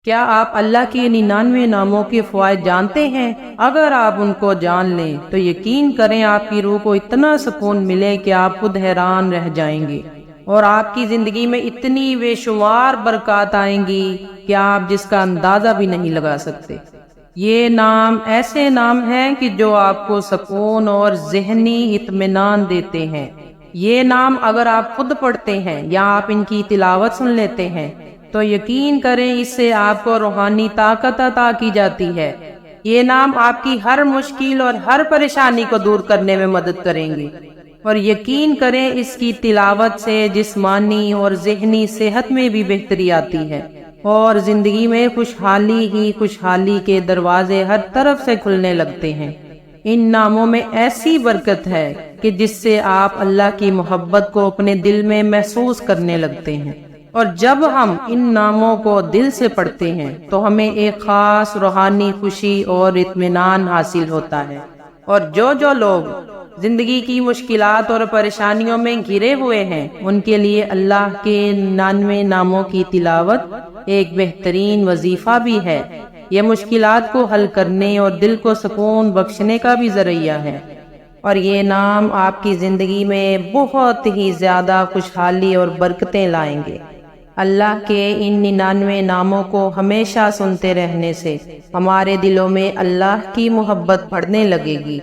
کیا آپ اللہ کے 99 ناموں کے فوائد جانتے ہیں؟ اگر آپ ان کو جان لیں تو یقین کریں آپ کی روح کو اتنا سکون ملے کہ آپ خود حیران رہ جائیں گے، اور آپ کی زندگی میں اتنی بے شمار برکات آئیں گی کہ آپ جس کا اندازہ بھی نہیں لگا سکتے۔ یہ نام ایسے نام ہیں کہ جو آپ کو سکون اور ذہنی اطمینان دیتے ہیں۔ یہ نام اگر آپ خود پڑھتے ہیں یا آپ ان کی تلاوت سن لیتے ہیں تو یقین کریں اس سے آپ کو روحانی طاقت عطا کی جاتی ہے۔ یہ نام آپ کی ہر مشکل اور ہر پریشانی کو دور کرنے میں مدد کریں گے، اور یقین کریں اس کی تلاوت سے جسمانی اور ذہنی صحت میں بھی بہتری آتی ہے، اور زندگی میں خوشحالی ہی خوشحالی کے دروازے ہر طرف سے کھلنے لگتے ہیں۔ ان ناموں میں ایسی برکت ہے کہ جس سے آپ اللہ کی محبت کو اپنے دل میں محسوس کرنے لگتے ہیں، اور جب ہم ان ناموں کو دل سے پڑھتے ہیں تو ہمیں ایک خاص روحانی خوشی اور اطمینان حاصل ہوتا ہے۔ اور جو لوگ زندگی کی مشکلات اور پریشانیوں میں گھرے ہوئے ہیں ان کے لیے اللہ کے 99 ناموں کی تلاوت ایک بہترین وظیفہ بھی ہے۔ یہ مشکلات کو حل کرنے اور دل کو سکون بخشنے کا بھی ذریعہ ہے، اور یہ نام آپ کی زندگی میں بہت ہی زیادہ خوشحالی اور برکتیں لائیں گے۔ اللہ کے ان 99 ناموں کو ہمیشہ سنتے رہنے سے ہمارے دلوں میں اللہ کی محبت بڑھنے لگے گی۔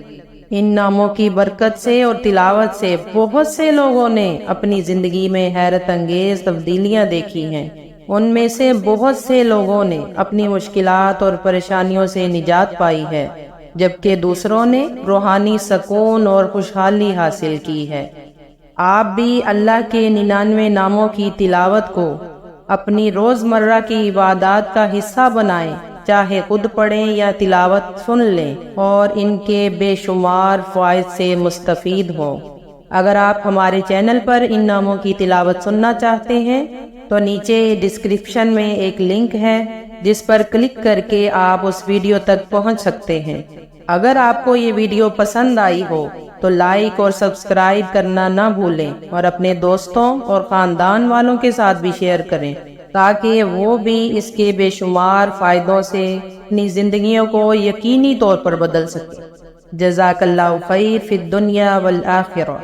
ان ناموں کی برکت سے اور تلاوت سے بہت سے لوگوں نے اپنی زندگی میں حیرت انگیز تبدیلیاں دیکھی ہیں۔ ان میں سے بہت سے لوگوں نے اپنی مشکلات اور پریشانیوں سے نجات پائی ہے، جبکہ دوسروں نے روحانی سکون اور خوشحالی حاصل کی ہے۔ آپ بھی اللہ کے 99 ناموں کی تلاوت کو اپنی روزمرہ کی عبادات کا حصہ بنائیں، چاہے خود پڑھیں یا تلاوت سن لیں، اور ان کے بے شمار فوائد سے مستفید ہوں۔ اگر آپ ہمارے چینل پر ان ناموں کی تلاوت سننا چاہتے ہیں تو نیچے ڈسکرپشن میں ایک لنک ہے جس پر کلک کر کے آپ اس ویڈیو تک پہنچ سکتے ہیں۔ اگر آپ کو یہ ویڈیو پسند آئی ہو تو لائک اور سبسکرائب کرنا نہ بھولیں، اور اپنے دوستوں اور خاندان والوں کے ساتھ بھی شیئر کریں تاکہ وہ بھی اس کے بے شمار فائدوں سے اپنی زندگیوں کو یقینی طور پر بدل سکیں۔ جزاک اللہ خیر فی الدنیا والآخرہ۔